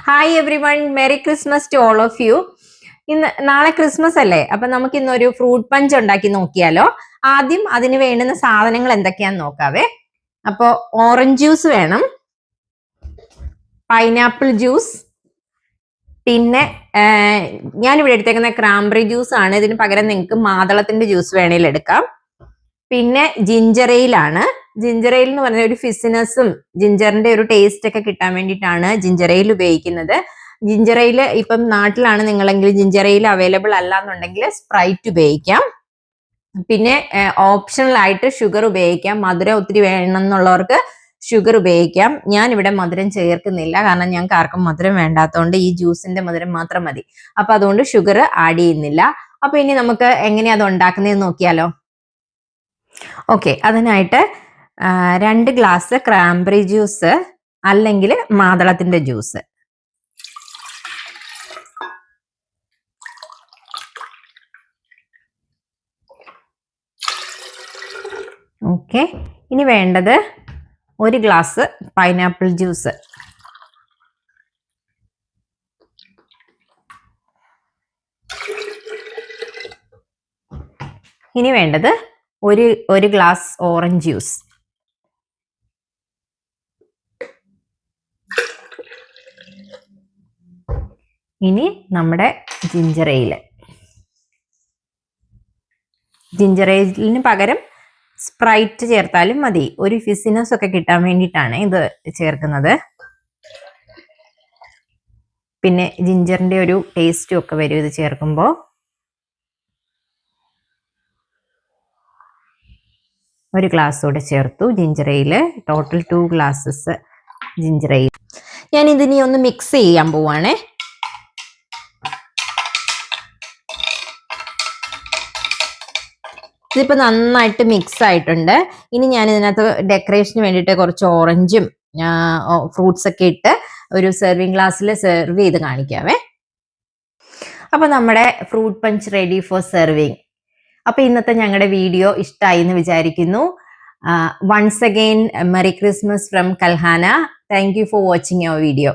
Hi everyone, merry Christmas to all of you. നാളെ Christmas അല്ലേ, അപ്പൊ നമുക്ക് ഇന്നൊരു ഫ്രൂട്ട് പഞ്ച് ഉണ്ടാക്കി നോക്കിയാലോ. ആദ്യം അതിന് വേണ്ടുന്ന സാധനങ്ങൾ എന്തൊക്കെയാന്ന് നോക്കാവേ. അപ്പോ ഓറഞ്ച് ജ്യൂസ് വേണം, പൈനാപ്പിൾ ജ്യൂസ്, പിന്നെ ഞാനിവിടെ എടുത്തേക്കുന്ന ക്രാംബറി ജ്യൂസ് ആണ്. ഇതിന് പകരം നിങ്ങൾക്ക് മാതളത്തിന്റെ ജ്യൂസ് വേണേൽ എടുക്കാം. പിന്നെ ജിഞ്ചർ എയിലാണ്. ജിഞ്ചർ എയിൽ എന്ന് പറഞ്ഞ ഒരു ഫിസിനസും ജിഞ്ചറിന്റെ ഒരു ടേസ്റ്റ് ഒക്കെ കിട്ടാൻ വേണ്ടിയിട്ടാണ് ജിഞ്ചർ എയിൽ ഉപയോഗിക്കുന്നത്. ജിഞ്ചർ എയിൽ ഇപ്പം നാട്ടിലാണ് നിങ്ങളെങ്കിൽ ജിഞ്ചർ എയിൽ അവൈലബിൾ അല്ല എന്നുണ്ടെങ്കിൽ സ്പ്രൈറ്റ് ഉപയോഗിക്കാം. പിന്നെ ഓപ്ഷണൽ ആയിട്ട് ഷുഗർ ഉപയോഗിക്കാം. മധുരം ഒത്തിരി വേണം എന്നുള്ളവർക്ക് ഷുഗർ ഉപയോഗിക്കാം. ഞാൻ ഇവിടെ മധുരം ചേർക്കുന്നില്ല, കാരണം ഞങ്ങൾക്ക് ആർക്കും മധുരം വേണ്ടാത്തതുകൊണ്ട് ഈ ജ്യൂസിന്റെ മധുരം മാത്രം മതി. അപ്പൊ അതുകൊണ്ട് ഷുഗർ ആഡ് ചെയ്യുന്നില്ല. അപ്പൊ ഇനി നമുക്ക് എങ്ങനെയാ അത് ഉണ്ടാക്കുന്നതെന്ന് നോക്കിയാലോ. ഓക്കെ, അതിനായിട്ട് 2 ഗ്ലാസ് ക്രാംബറി ജ്യൂസ് അല്ലെങ്കിൽ മാതളത്തിന്റെ ജ്യൂസ്. ഓക്കെ, ഇനി വേണ്ടത് 1 ഗ്ലാസ് പൈനാപ്പിൾ ജ്യൂസ്. ഇനി വേണ്ടത് ഒരു ഗ്ലാസ് ഓറഞ്ച് ജ്യൂസ്. ഇനി നമ്മുടെ ജിഞ്ചർ എയിലിന് പകരം സ്പ്രൈറ്റ് ചേർത്താലും മതി. ഒരു ഫിസിനസ് ഒക്കെ കിട്ടാൻ വേണ്ടിയിട്ടാണ് ഇത് ചേർക്കുന്നത്. പിന്നെ ജിഞ്ചറിന്റെ ഒരു ടേസ്റ്റും ഒക്കെ വരും ഇത് ചേർക്കുമ്പോൾ. ഒരു ഗ്ലാസ് കൂടെ ചേർത്തു ജിഞ്ചർ എയിൽ. ടോട്ടൽ 2 ഗ്ലാസസ് ജിഞ്ചർ എയിൽ. ഞാൻ ഇതിനി ഒന്ന് മിക്സ് ചെയ്യാൻ പോവാണേ. ഇതിപ്പോ നന്നായിട്ട് മിക്സ് ആയിട്ടുണ്ട്. ഇനി ഞാൻ ഇതിനകത്ത് ഡെക്കറേഷന് വേണ്ടിയിട്ട് കുറച്ച് ഓറഞ്ചും ഫ്രൂട്ട്സ് ഒക്കെ ഇട്ട് ഒരു സെർവിങ് ഗ്ലാസ്സിൽ സെർവ് ചെയ്ത് കാണിക്കാവേ. അപ്പൊ നമ്മുടെ fruit punch ready for serving. അപ്പൊ ഇന്നത്തെ ഞങ്ങളുടെ വീഡിയോ ഇഷ്ടമായി എന്ന് വിചാരിക്കുന്നു. Once again merry Christmas from Kalhana. Thank you for watching your video.